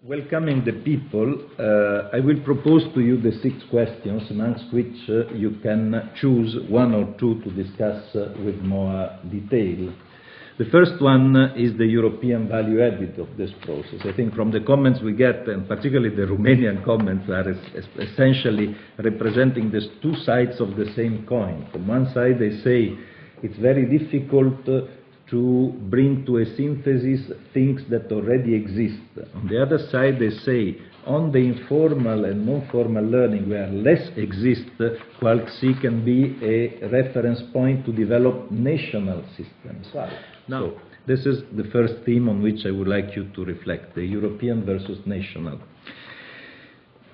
Welcoming the people, I will propose to you the 6 questions, amongst which you can choose 1 or 2 to discuss with more detail. The first one is the European value added of this process. I think from the comments we get, and particularly the Romanian comments, are essentially representing these 2 sides of the same coin. From one side they say it's very difficult to bring to a synthesis things that already exist. On the other side they say on the informal and non-formal learning where less exists, QualC can be a reference point to develop national systems. Now, this is the first theme on which I would like you to reflect, the European versus national.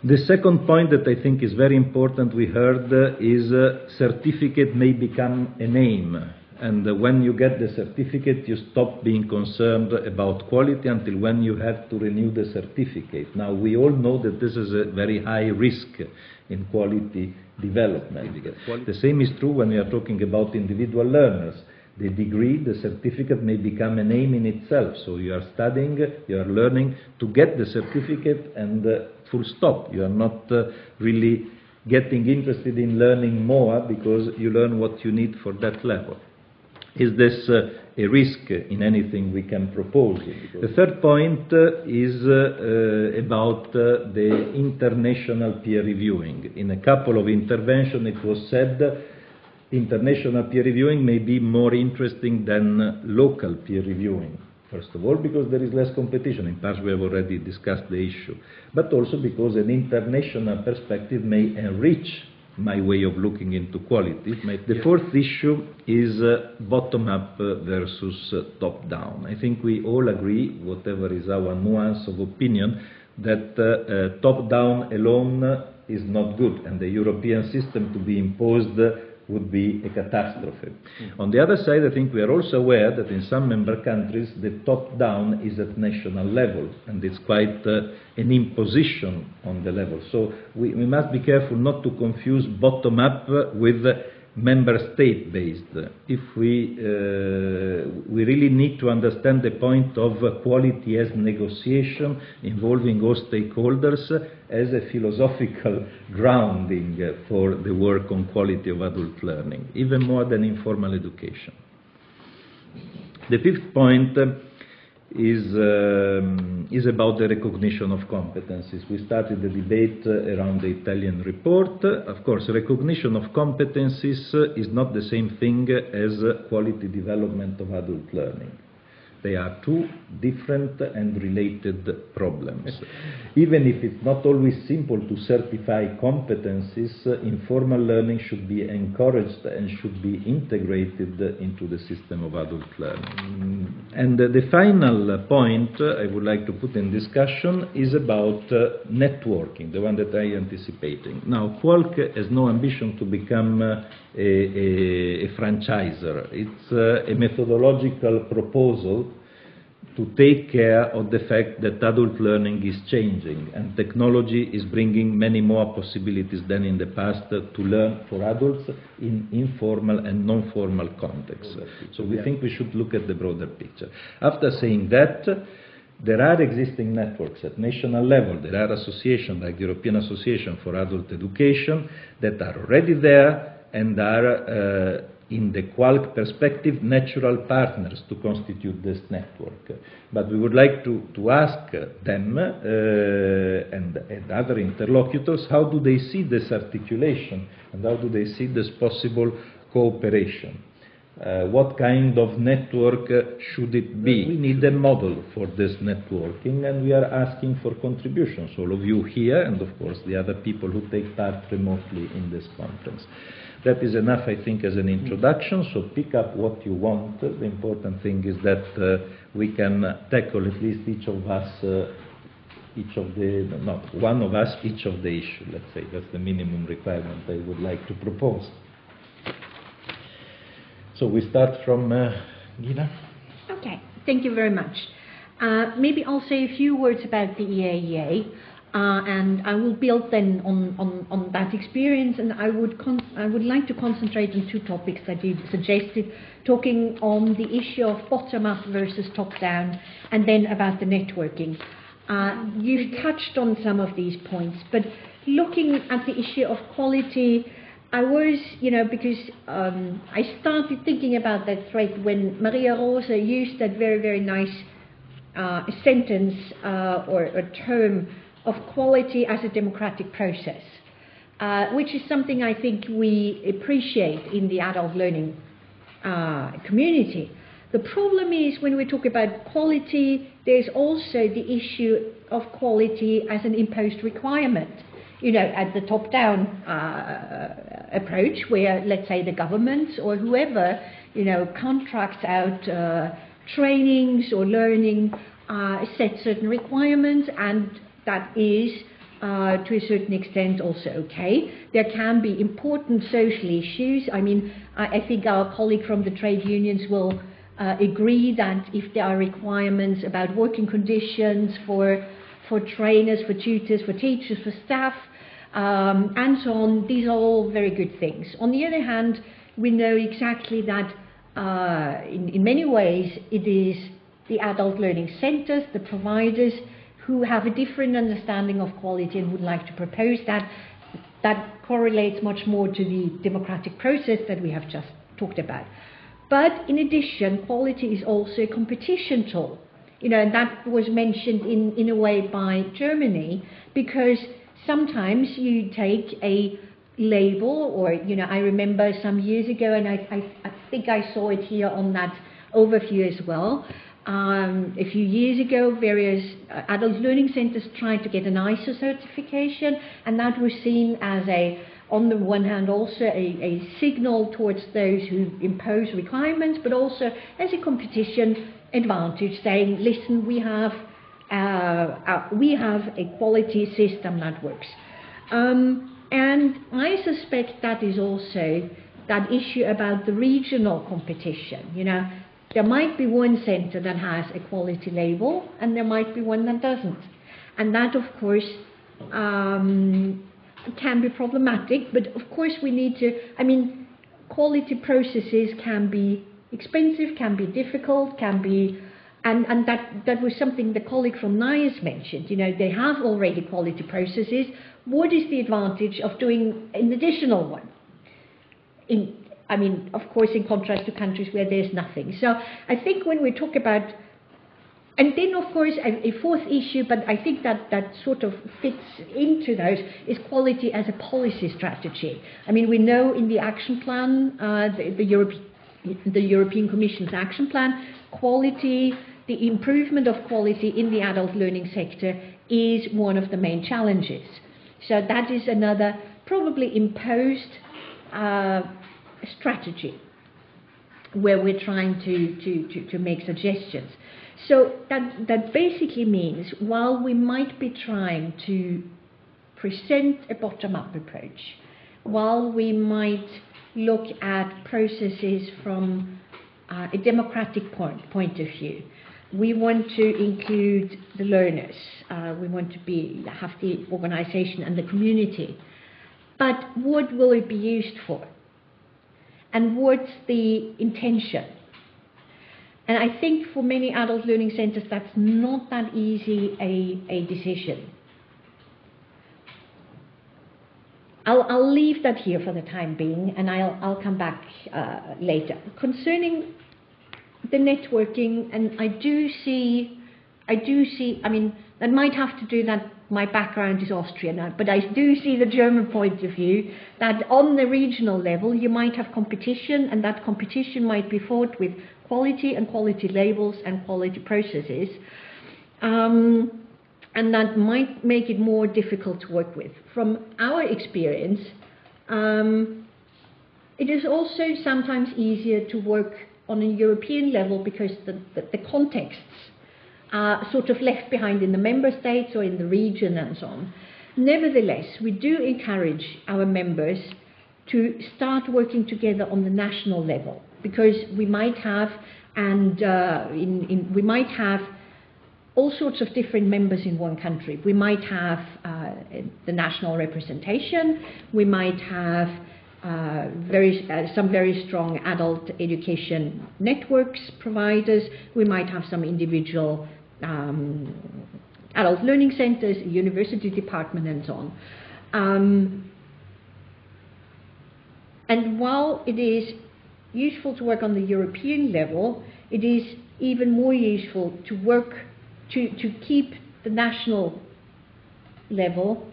The second point that I think is very important we heard is certificate may become a name. And when you get the certificate, you stop being concerned about quality until when you have to renew the certificate. Now, we all know that this is a very high risk in quality development. The same is true when we are talking about individual learners. The degree, the certificate may become a name in itself. So you are studying, you are learning to get the certificate and full stop. You are not really getting interested in learning more because you learn what you need for that level. Is this a risk in anything we can propose? The third point is about the international peer reviewing. In a couple of interventions it was said international peer reviewing may be more interesting than local peer reviewing. First of all, because there is less competition. In part, we have already discussed the issue. But also because an international perspective may enrich my way of looking into quality. The fourth issue is bottom-up versus top-down. I think we all agree, whatever is our nuance of opinion, that top-down alone is not good, and the European system to be imposed would be a catastrophe. On the other side, I think we are also aware that in some member countries the top-down is at national level, and it's quite an imposition on the level. So we must be careful not to confuse bottom-up with member state-based. If we really need to understand the point of quality as negotiation involving all stakeholders as a philosophical grounding for the work on quality of adult learning, even more than informal education. The fifth point is about the recognition of competencies. We started the debate around the Italian report. Of course, recognition of competencies is not the same thing as quality development of adult learning. They are 2 different and related problems. Even if it's not always simple to certify competencies, informal learning should be encouraged and should be integrated into the system of adult learning. And the final point I would like to put in discussion is about networking, the one that I am anticipating. Now, QualC has no ambition to become a franchisor. It's a methodological proposal to take care of the fact that adult learning is changing and technology is bringing many more possibilities than in the past to learn for adults in informal and non-formal contexts. So we think we should look at the broader picture. After saying that, there are existing networks at national level. There are associations like the European Association for Adult Education that are already there and are, in the QualC perspective, natural partners to constitute this network. But we would like to ask them and other interlocutors, how do they see this articulation and how do they see this possible cooperation? What kind of network should it be? We need a model for this networking, and we are asking for contributions, all of you here, and of course the other people who take part remotely in this conference. That is enough, I think, as an introduction, so pick up what you want. The important thing is that we can tackle at least one of us, each of the issue, let's say. That's the minimum requirement I would like to propose. So we start from Gina. Okay, thank you very much. Maybe I'll say a few words about the EAEA. And I will build then on that experience, and I would like to concentrate on 2 topics that you suggested, talking on the issue of bottom-up versus top-down, and then about the networking. You've touched on some of these points, but looking at the issue of quality, I was, because I started thinking about that thread when Maria Rosa used that very, very nice sentence or a term of quality as a democratic process, which is something I think we appreciate in the adult learning community. The problem is when we talk about quality, there's also the issue of quality as an imposed requirement. At the top-down approach, where, let's say, the government or whoever, contracts out trainings or learning, set certain requirements, and that is, to a certain extent, also okay. There can be important social issues. I mean, I think our colleague from the trade unions will agree that if there are requirements about working conditions for trainers, for tutors, for teachers, for staff, and so on, these are all very good things. On the other hand, we know exactly that in many ways it is the adult learning centres, the providers, who have a different understanding of quality and would like to propose that. That correlates much more to the democratic process that we have just talked about. But in addition, quality is also a competition tool. And that was mentioned in a way by Germany, because sometimes you take a label, or, I remember some years ago, and I think I saw it here on that overview as well. A few years ago, various adult learning centers tried to get an ISO certification, and that was seen as on the one hand, also a signal towards those who impose requirements, but also as a competition advantage, saying, listen, we have a quality system that works. And I suspect that is also that issue about the regional competition. There might be one center that has a quality label, and there might be one that doesn't. And that, of course, can be problematic, but of course we need to, quality processes can be expensive, can be difficult, can be, and that was something the colleague from NIAS mentioned. They have already quality processes. What is the advantage of doing an additional one? Of course, in contrast to countries where there's nothing. So I think when we talk about, and then of course a fourth issue, but I think that sort of fits into those, is quality as a policy strategy. We know in the action plan, the European Commission's action plan, quality, the improvement of quality in the adult learning sector is one of the main challenges. So that is another probably imposed strategy where we're trying to make suggestions. So that basically means, while we might be trying to present a bottom-up approach, while we might look at processes from a democratic point of view, we want to include the learners, we want to have the organization and the community. But what will it be used for? And what's the intention? And I think for many adult learning centers, that's not that easy a decision. I'll leave that here for the time being, and I'll come back later. Concerning the networking, and I do see, that might have to do that my background is Austrian, but I do see the German point of view, that on the regional level you might have competition, and that competition might be fought with quality and quality labels and quality processes, and that might make it more difficult to work with. From our experience, it is also sometimes easier to work on a European level, because the contexts are sort of left behind in the member states or in the region and so on. Nevertheless, we do encourage our members to start working together on the national level, because we might have, we might have all sorts of different members in one country. We might have the national representation, we might have some very strong adult education networks providers, we might have some individual adult learning centers, a university department, and so on. And while it is useful to work on the European level, it is even more useful to work to keep the national level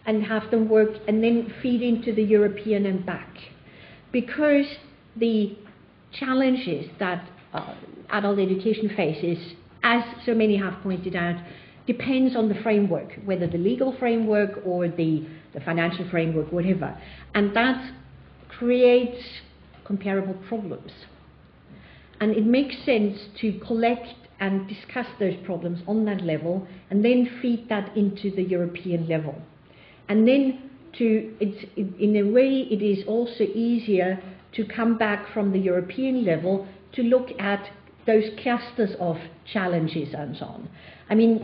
and have them work and then feed into the European and back. Because the challenges that adult education faces, as so many have pointed out, depends on the framework, whether the legal framework or the financial framework, whatever. And that creates comparable problems. And it makes sense to collect and discuss those problems on that level and then feed that into the European level. And then in a way, it is also easier to come back from the European level to look at those clusters of challenges and so on. I mean,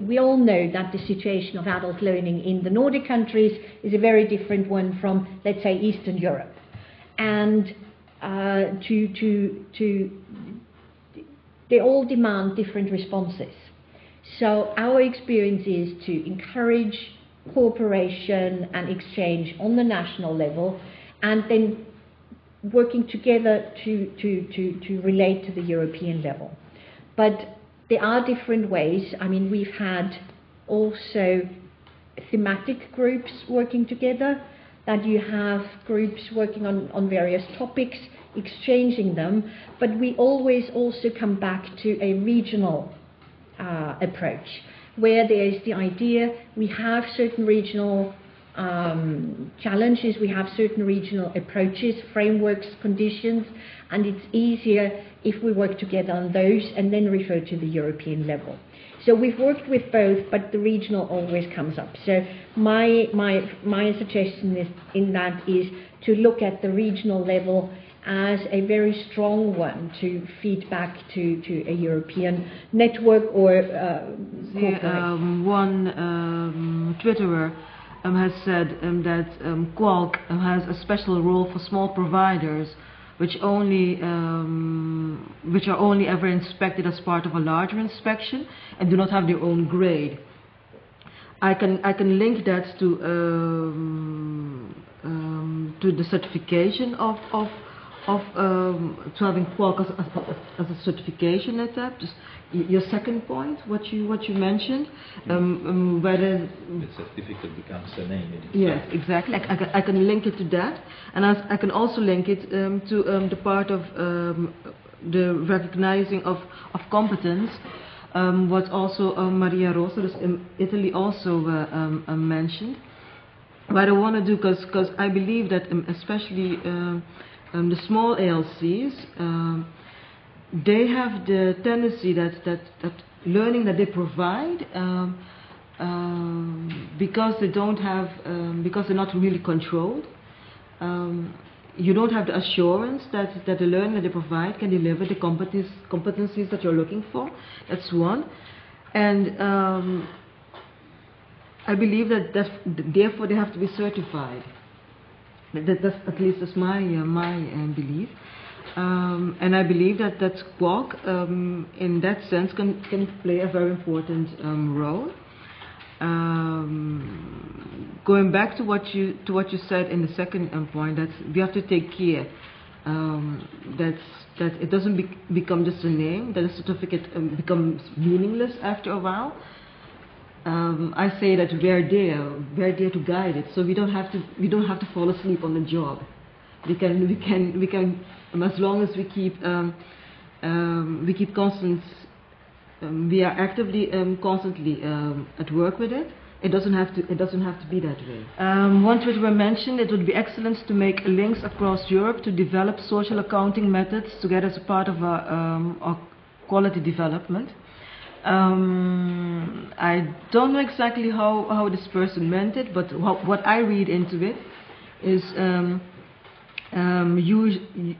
we all know that the situation of adult learning in the Nordic countries is a very different one from, let's say, Eastern Europe. And they all demand different responses. So our experience is to encourage cooperation and exchange on the national level, and then working together to relate to the European level. But there are different ways. I mean, we've had also thematic groups working together, that you have groups working on various topics, exchanging them, but we always also come back to a regional approach, where there is the idea we have certain regional challenges, we have certain regional approaches, frameworks, conditions, and it's easier if we work together on those and then refer to the European level. So we've worked with both, but the regional always comes up. So my suggestion in that is to look at the regional level as a very strong one to feed back to a European network or corporation. One Twitterer has said that Qualc has a special role for small providers which are only ever inspected as part of a larger inspection and do not have their own grade. I can link that to the certification of to having Qualc as a certification at that. Just your second point, what you mentioned, whether the certificate becomes a name. Yes, exactly. I can link it to that, and I can also link it to the part of the recognizing of competence, what also Maria Rosa in Italy also mentioned. What I want to do, because I believe that especially the small ALCs, they have the tendency that learning that they provide, because they don't have, because they're not really controlled, you don't have the assurance that the learning that they provide can deliver the competencies that you're looking for. That's one. And I believe that therefore they have to be certified. That's at least that's my belief, and I believe that Qualc in that sense can play a very important role. Going back to what you said in the second point, that we have to take care that it doesn't become just a name, that a certificate becomes meaningless after a while. I say that we're there to guide it, so we don't have to fall asleep on the job. We can as long as we keep constant, we are actively constantly at work with it. It doesn't have to be that way. One Twitter mentioned it would be excellent to make links across Europe to develop social accounting methods together as a part of our quality development. I don't know exactly how this person meant it, but what I read into it is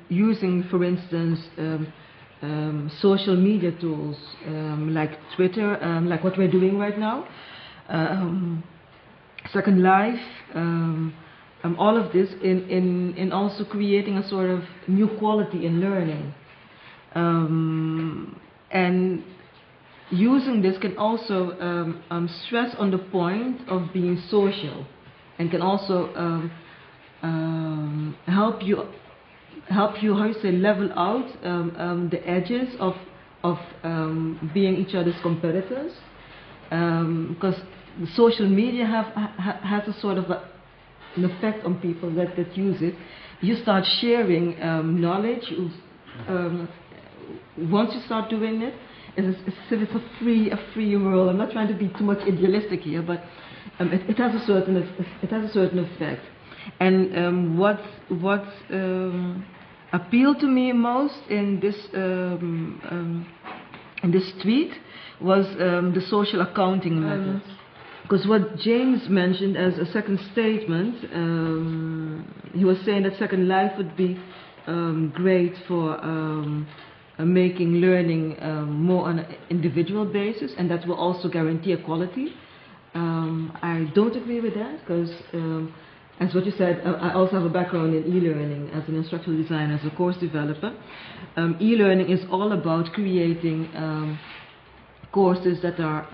using, for instance, social media tools like Twitter, like what we're doing right now, Second Life, all of this in also creating a sort of new quality in learning, and using this can also stress on the point of being social, and can also help you, how you say, level out the edges of being each other's competitors, because social media has a sort of an effect on people that use it. You start sharing knowledge. Once you start doing it, it's a free world. I'm not trying to be too much idealistic here, but it has a certain effect. And what appealed to me most in this tweet was the social accounting method. Because what James mentioned as a second statement, he was saying that Second Life would be great for making learning more on an individual basis, and that will also guarantee equality. I don't agree with that, because as what you said, I also have a background in e-learning as an instructional designer, as a course developer. E-learning is all about creating courses that are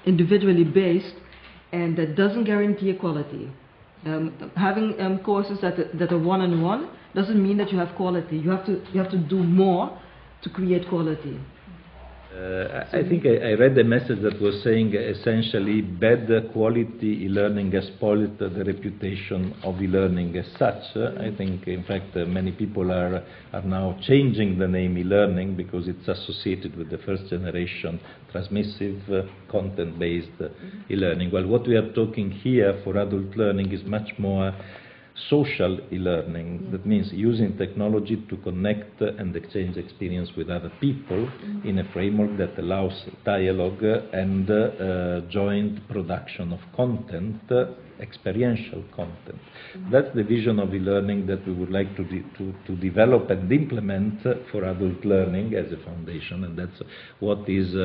individually based, and that doesn't guarantee equality. Having courses that are one-on-one doesn't mean that you have quality. You have to do more to create quality. I think I read a message that was saying essentially bad quality e-learning has spoiled the reputation of e-learning as such. I think, in fact, many people are now changing the name e-learning because it's associated with the first generation transmissive, content-based e-learning. Well, what we are talking here for adult learning is much more social e-learning. That means using technology to connect and exchange experience with other people in a framework that allows dialogue and joint production of content, experiential content. That's the vision of e-learning that we would like to develop and implement for adult learning as a foundation, and that's what is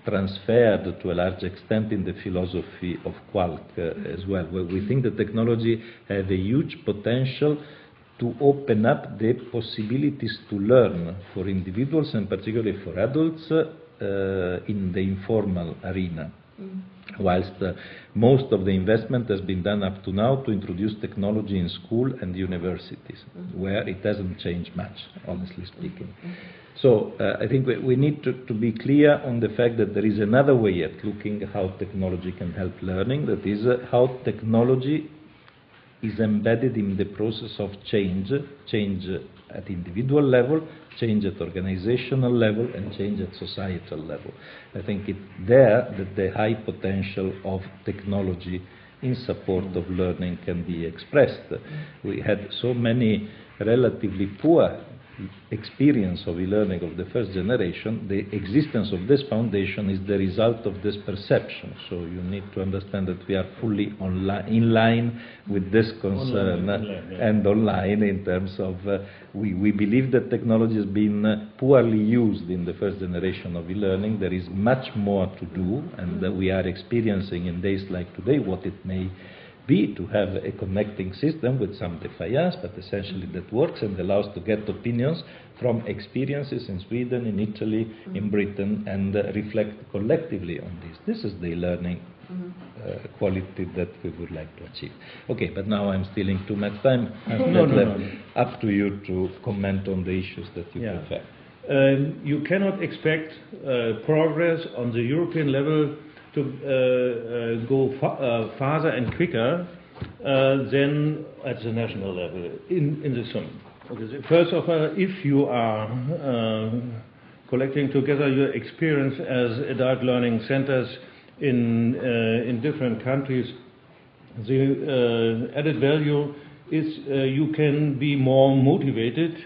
transferred to a large extent in the philosophy of Qualc as well, where we think that technology has a huge potential to open up the possibilities to learn for individuals and particularly for adults in the informal arena. Whilst most of the investment has been done up to now to introduce technology in school and universities, where it hasn't changed much, honestly speaking. So I think we need to be clear on the fact that there is another way at looking how technology can help learning, that is how technology is embedded in the process of change at individual level, change at organizational level, and change at societal level. I think it's there that the high potential of technology in support of learning can be expressed. We had so many relatively poor experience of e-learning of the first generation. The existence of this foundation is the result of this perception. So you need to understand that we are fully in line with this concern and online in terms of we believe that technology has been poorly used in the first generation of e-learning. There is much more to do, and we are experiencing in days like today what it may be to have a connecting system with some defiance, but essentially that works and allows to get opinions from experiences in Sweden, in Italy, in Britain, and reflect collectively on this. This is the learning quality that we would like to achieve. Okay, but now I'm stealing too much time. No. Up to you to comment on the issues that you prefer. You cannot expect progress on the European level to go farther and quicker than at the national level in the sum. Okay. First of all, if you are collecting together your experience as adult learning centers in different countries, the added value is you can be more motivated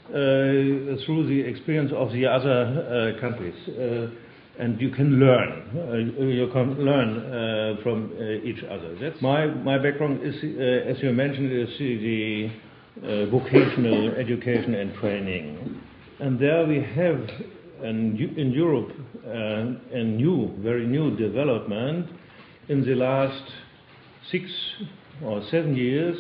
through the experience of the other countries. And you can learn. You can learn from each other. That's my background is, as you mentioned, is the vocational education and training, and there we have in Europe a very new development in the last 6 or 7 years,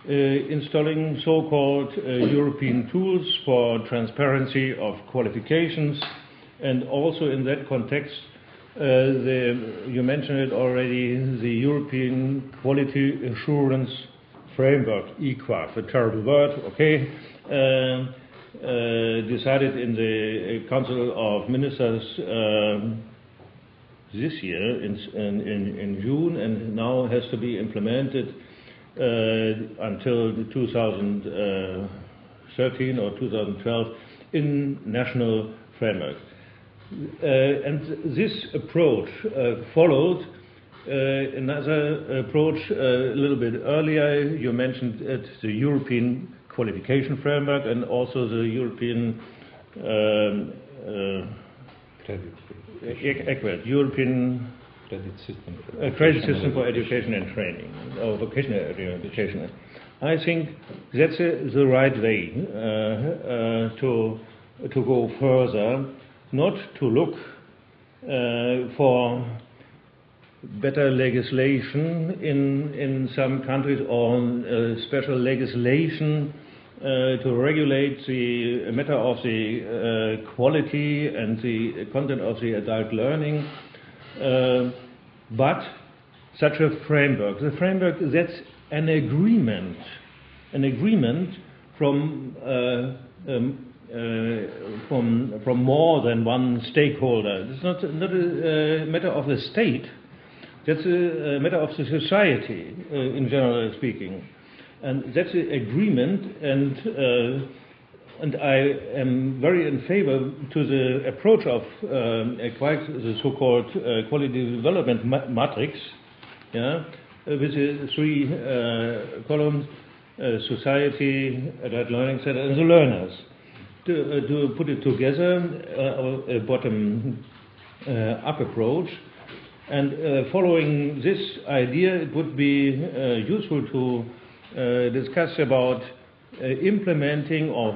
installing so-called European tools for transparency of qualifications, and also in that context, you mentioned it already, the European Quality Assurance Framework, EQAF, a terrible word, okay, decided in the Council of Ministers this year in June, and now has to be implemented until 2013 or 2012 in national framework. And this approach followed another approach a little bit earlier. You mentioned it, the European Qualification Framework, and also the European European credit system for education and training, or vocational education. I think that's the right way to go further, not to look for better legislation in some countries, or special legislation to regulate the matter of the quality and the content of the adult learning, but such a framework. The framework, that's an agreement from more than one stakeholder. It's not a matter of the state. That's a matter of the society, in general speaking, and that's an agreement. And I am very in favor to the approach of the so-called quality development matrix, yeah, with the three columns: society, adult learning center, and the learners. To put it together, a bottom-up approach. And following this idea, it would be useful to discuss about implementing or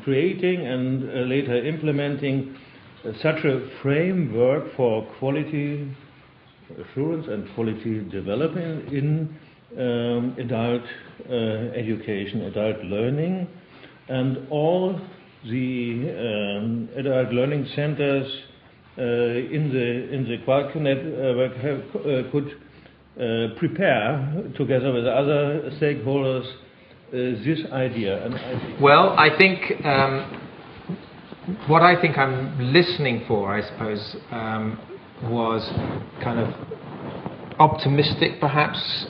creating and later implementing such a framework for quality assurance and quality development in adult education, adult learning, and all the adult learning centers in the Quality network could prepare together with other stakeholders this idea. And I think what I think I'm listening for, I suppose, was kind of optimistic, perhaps,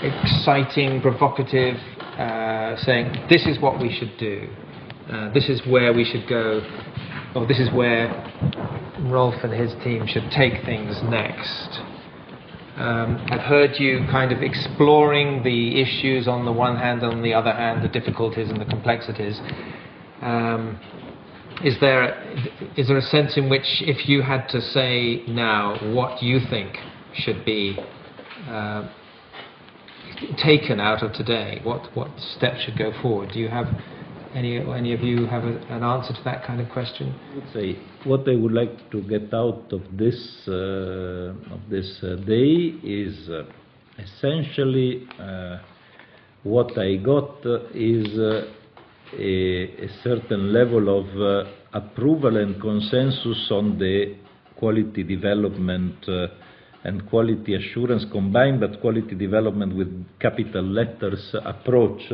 exciting, provocative, saying this is what we should do, this is where we should go, or this is where Rolf and his team should take things next. I've heard you kind of exploring the issues on the one hand, on the other hand, the difficulties and the complexities. Is there a sense in which, if you had to say now what you think should be taken out of today, what steps should go forward? Do you have any of you have an answer to that kind of question? I would say what I would like to get out of this day is essentially what I got is a certain level of approval and consensus on the quality development and quality assurance combined, but quality development with capital letters approach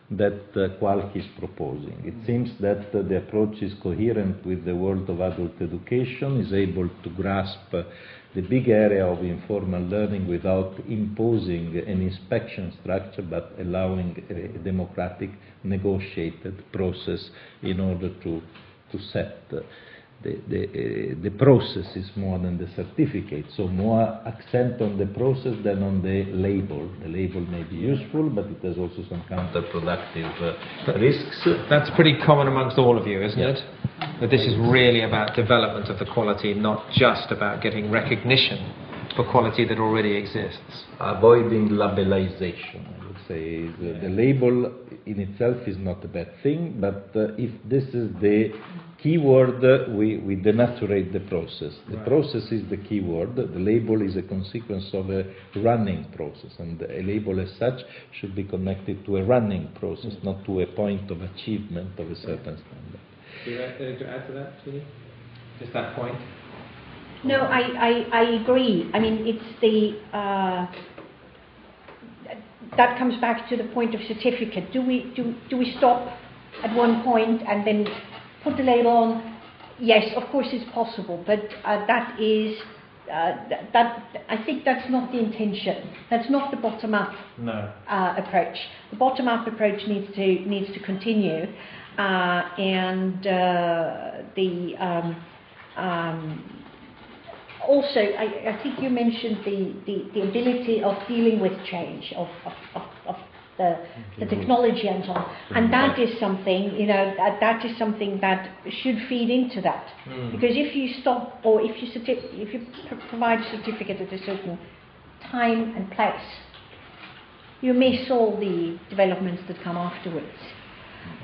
that Qualc is proposing. It seems that the approach is coherent with the world of adult education, is able to grasp the big area of informal learning without imposing an inspection structure, but allowing a democratic, negotiated process in order to set the process is more than the certificate, so more accent on the process than on the label. The label may be useful, but it has also some counterproductive risks. That's pretty common amongst all of you, isn't it? That this is really about development of the quality, not just about getting recognition for quality that already exists. Avoiding labelization, I would say. The label in itself is not a bad thing, but if this is the keyword, we denaturate the process. The process is the keyword. The label is a consequence of a running process, and a label as such should be connected to a running process, not to a point of achievement of a certain standard. Do you like to add to that, Jeannie? Just that point? No, I agree. I mean, it's the that comes back to the point of certificate. Do we stop at one point and then put the label on? Yes, of course it's possible, but that is that I think that's not the intention. That's not the bottom-up approach. The bottom-up approach needs to continue, and also, I think you mentioned the ability of dealing with change, of the technology and so on, and that is something, you know, that is something that should feed into that. Because if you stop, or if you provide a certificate at a certain time and place, you miss all the developments that come afterwards.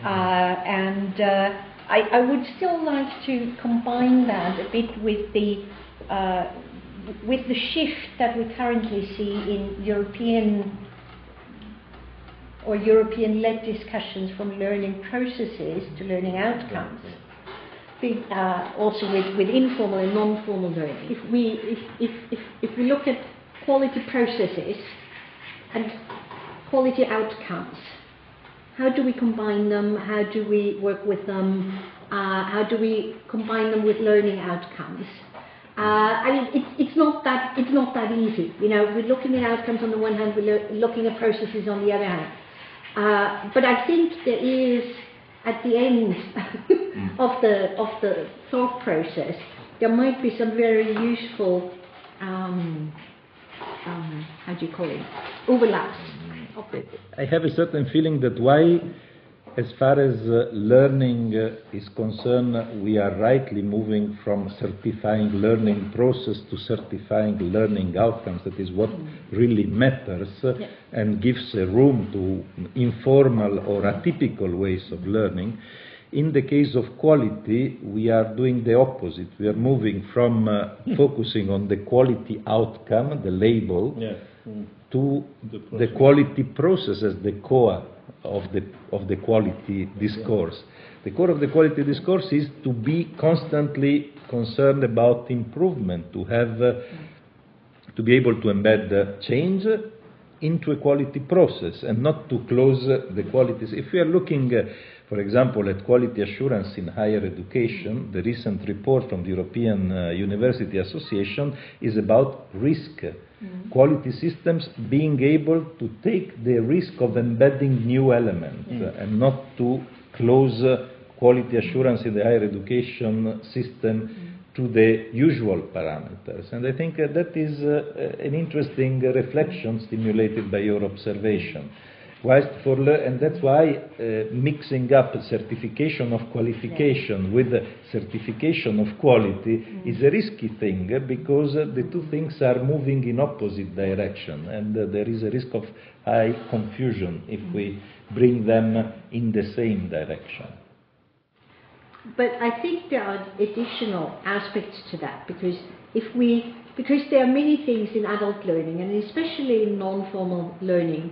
I would still like to combine that a bit with the shift that we currently see in European-led discussions from learning processes to learning outcomes. Also with informal and non-formal learning. If we look at quality processes and quality outcomes, how do we combine them? How do we work with them? How do we combine them with learning outcomes? I mean, it's not that easy. You know, we're looking at outcomes on the one hand, we're looking at processes on the other hand. But I think there is, at the end of the thought process, there might be some very useful, how do you call it, overlaps. I have a certain feeling that why, as far as learning is concerned, we are rightly moving from certifying learning process to certifying learning outcomes. That is what really matters, and gives a room to informal or atypical ways of learning. In the case of quality, we are doing the opposite. We are moving from focusing on the quality outcome, the label, to the quality process as the core of the quality discourse. The core of the quality discourse is to be constantly concerned about improvement, to be able to embed change into a quality process and not to close the qualities. If we are looking, for example, at quality assurance in higher education, the recent report from the European University Association is about risk. Quality systems being able to take the risk of embedding new elements and not to close quality assurance in the higher education system to the usual parameters. And I think that is an interesting reflection stimulated by your observation. And that's why mixing up certification of qualification with certification of quality is a risky thing, because the two things are moving in opposite direction, and there is a risk of high confusion if we bring them in the same direction. But I think there are additional aspects to that, because there are many things in adult learning, and especially in non-formal learning,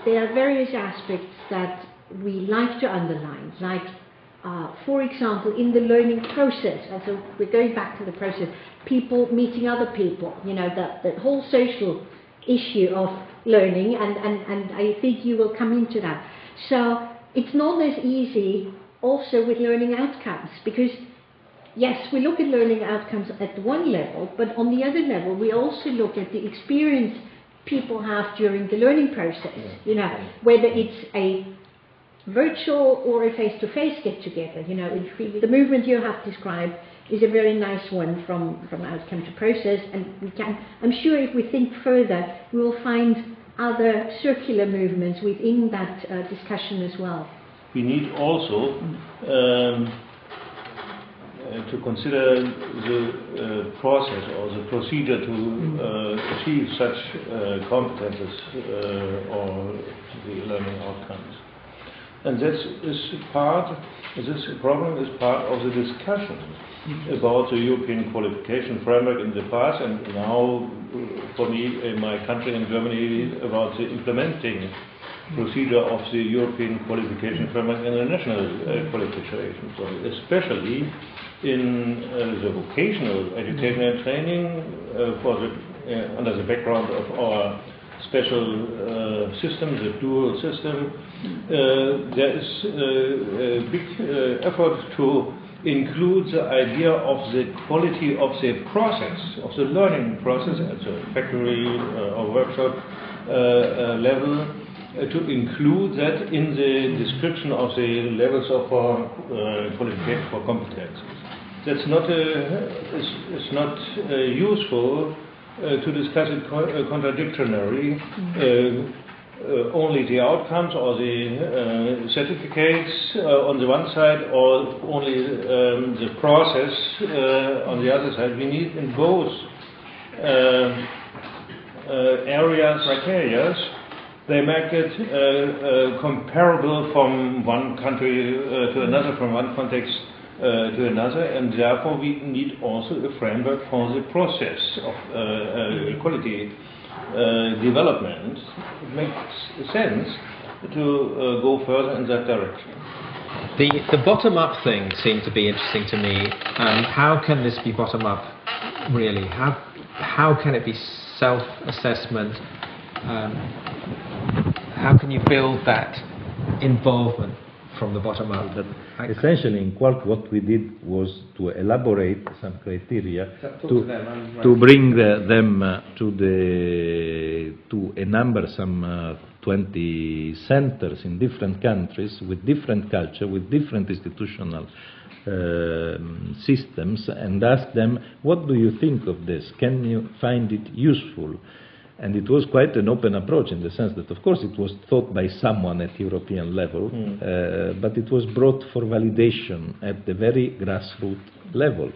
there are various aspects that we like to underline, like, for example, in the learning process, and so we're going back to the process, people meeting other people, you know, that whole social issue of learning, and I think you will come into that. So it's not as easy also with learning outcomes, because yes, we look at learning outcomes at one level, but on the other level we also look at the experience people have during the learning process, you know, whether it's a virtual or a face-to-face get-together. You know, the movement you have described is a very nice one from outcome to process, and I'm sure if we think further, we will find other circular movements within that discussion as well. We need also to consider the process or the procedure to achieve such competences or the learning outcomes. And this problem is part of the discussion about the European qualification framework in the past, and now, for me, in my country, in Germany, about the implementing procedure of the European qualification framework in the national qualifications, so especially in the vocational education and training under the background of our special system, the dual system. There is a big effort to include the idea of the quality of the process, of the learning process at the factory or workshop level, to include that in the description of the levels of qualification for competences. That's not it's not useful to discuss it contradictorily. Only the outcomes or the certificates on the one side, or only the process on the other side. We need in both criteria. They make it comparable from one country to another, from one context to another, and therefore we need also a framework for the process of quality development. It makes sense to go further in that direction. The bottom-up thing seemed to be interesting to me. How can this be bottom-up, really? How can it be self-assessment? How can you build that involvement from the bottom up? Essentially, in Quark, what we did was to elaborate some criteria to bring them to a number, some 20 centers in different countries with different culture, with different institutional systems, and ask them, what do you think of this? Can you find it useful? And it was quite an open approach, in the sense that, of course, it was thought by someone at European level, but it was brought for validation at the very grassroots level.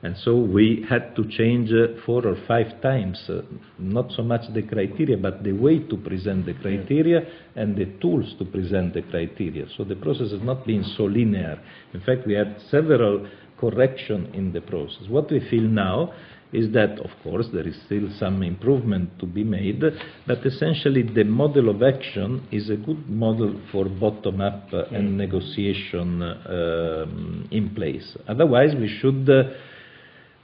And so we had to change 4 or 5 times, not so much the criteria, but the way to present the criteria and the tools to present the criteria. So the process has not been so linear. In fact, we had several corrections in the process. What we feel now is that, of course, there is still some improvement to be made, but essentially the model of action is a good model for bottom-up and negotiation in place. Otherwise, we should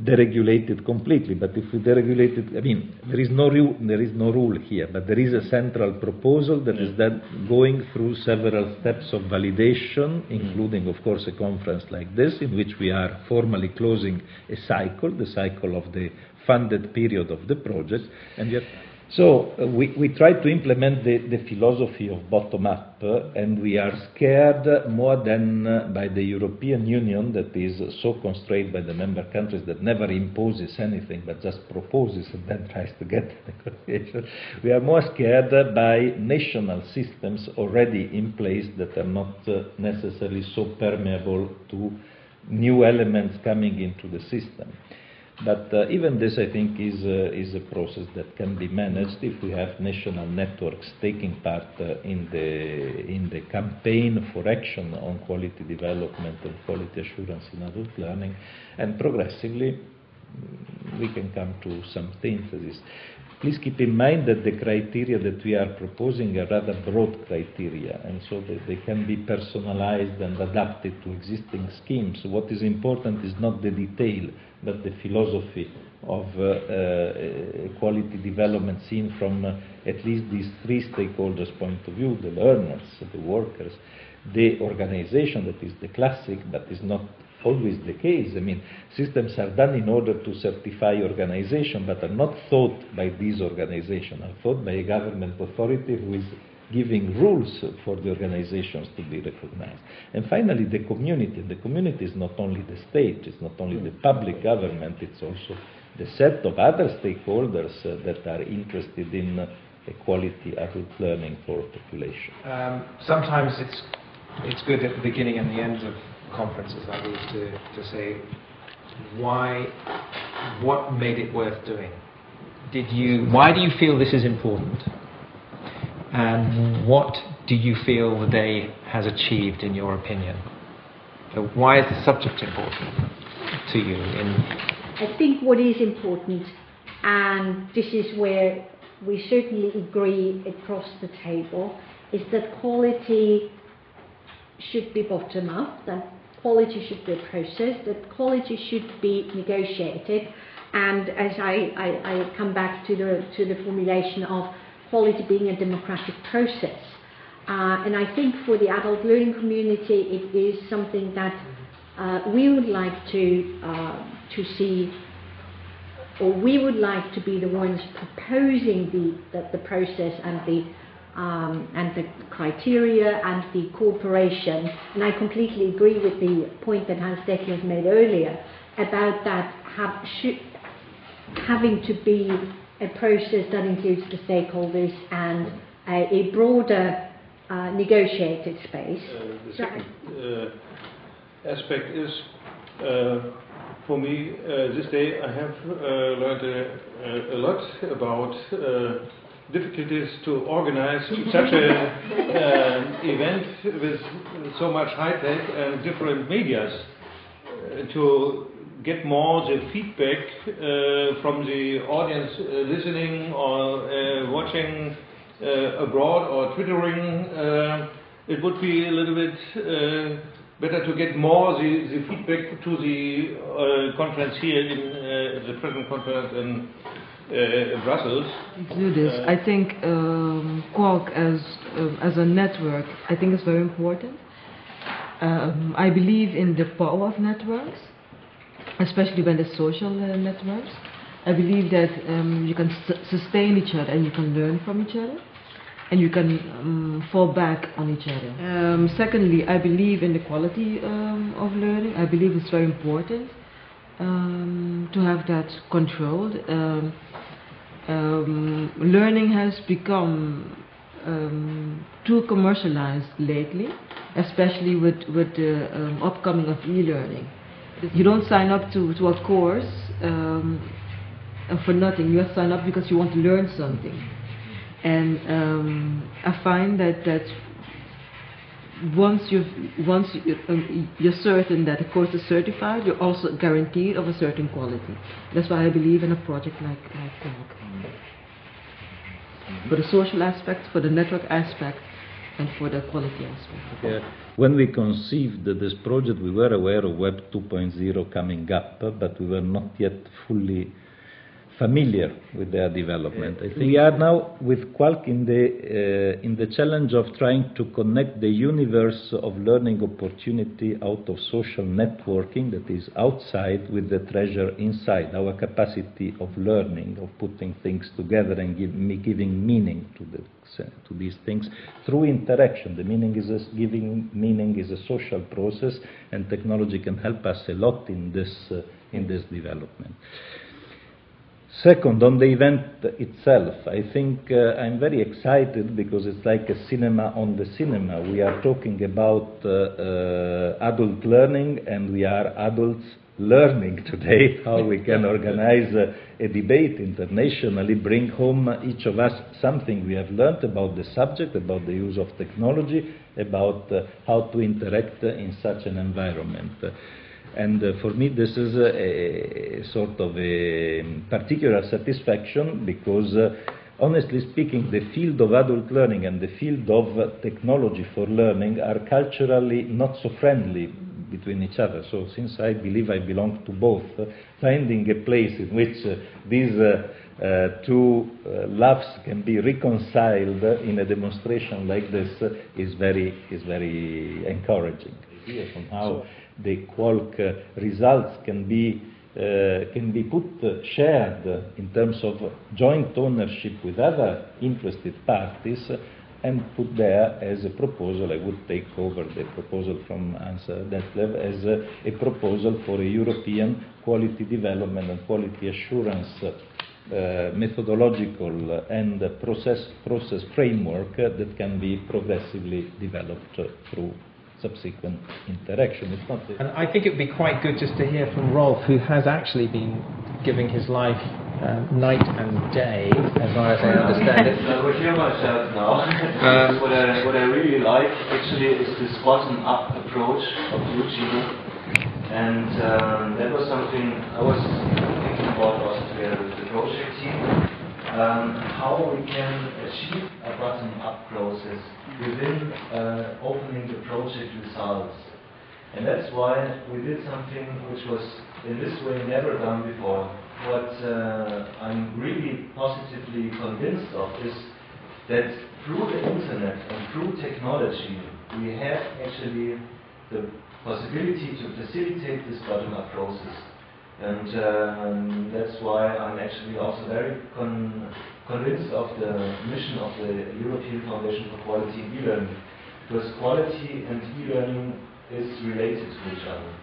deregulate it completely. But if we deregulate it, I mean, there is no rule here, but there is a central proposal that is that going through several steps of validation, including, of course, a conference like this, in which we are formally closing a cycle, the cycle of the funded period of the project, and yet. So we try to implement the philosophy of bottom-up, and we are scared more than by the European Union, that is so constrained by the member countries that never imposes anything but just proposes and then tries to get negotiation. We are more scared by national systems already in place that are not necessarily so permeable to new elements coming into the system. But even this, I think, is a process that can be managed if we have national networks taking part in the campaign for action on quality development and quality assurance in adult learning, and progressively we can come to some synthesis. Please keep in mind that the criteria that we are proposing are rather broad criteria, and so that they can be personalized and adapted to existing schemes. What is important is not the detail, but the philosophy of quality development seen from at least these 3 stakeholders' point of view: the learners, the workers, the organization, that is the classic, but is not always the case. I mean, systems are done in order to certify organization, but are not thought by these organizations, are thought by a government authority who is giving rules for the organizations to be recognized. And finally, the community. The community is not only the state, it's not only the public government, it's also the set of other stakeholders that are interested in equality adult learning for population. Sometimes it's good at the beginning and the end of conferences like these to say what made it worth doing. Why do you feel this is important? And what do you feel the day has achieved, in your opinion? So why is the subject important to you? I think what is important, and this is where we certainly agree across the table, is that quality should be bottom up, that quality should be a process, that quality should be negotiated, and as I come back to the formulation of quality being a democratic process. And I think for the adult learning community, it is something that we would like to see, or we would like to be the ones proposing the process and the criteria and the cooperation. And I completely agree with the point that Hans Dekler's made earlier about that having to be a process that includes the stakeholders and a broader negotiated space. The second aspect is, for me, this day I have learned a lot about difficulties to organize such an event with so much high-tech and different medias, to get more the feedback from the audience listening or watching abroad or twittering. It would be a little bit better to get more the feedback to the conference here in the present conference in Brussels. Do this. I think Quark as a network, I think is very important. I believe in the power of networks, especially when they're social networks. I believe that you can sustain each other and you can learn from each other, and you can fall back on each other. Secondly, I believe in the quality of learning. I believe it's very important to have that controlled. Learning has become too commercialized lately, especially with the upcoming of e-learning. You don't sign up to a course for nothing. You sign up because you want to learn something. And I find that once you're certain that a course is certified, you're also guaranteed of a certain quality. That's why I believe in a project like Quark. For the social aspect, for the network aspect, and for the quality aspect. Yeah. When we conceived this project, we were aware of Web 2.0 coming up, but we were not yet fully familiar with their development. I think we are now with Quark in the challenge of trying to connect the universe of learning opportunity out of social networking that is outside with the treasure inside, our capacity of learning, of putting things together and giving meaning to these things through interaction. The giving meaning is a social process, and technology can help us a lot in this development. Second, on the event itself, I think I'm very excited because it's like a cinema on the cinema. We are talking about adult learning, and we are adults learning today how we can organize a debate internationally, bring home each of us something we have learned about the subject, about the use of technology, about how to interact in such an environment. And for me, this is a sort of a particular satisfaction because, honestly speaking, the field of adult learning and the field of technology for learning are culturally not so friendly between each other. So since I believe I belong to both, finding a place in which these two loves can be reconciled in a demonstration like this is very encouraging. Ideas on how the Quark results can be shared in terms of joint ownership with other interested parties and put there as a proposal. I would take over the proposal from Hans Dekler as a proposal for a European quality development and quality assurance methodological and process framework that can be progressively developed through subsequent interaction. It's not and I think it would be quite good just to hear from Rolf, who has actually been giving his life night and day, as far as I understand it. I will hear myself now. What I really like actually is this bottom-up approach of Eugene, and that was something I was thinking about also together with the project team. How we can achieve a bottom-up process within opening the project results. And that's why we did something which was in this way never done before. What I'm really positively convinced of is that through the internet and through technology we have actually the possibility to facilitate this bottom-up process. And that's why I'm actually also very convinced of the mission of the European Foundation for Quality in E-Learning, because quality and e-learning is related to each other.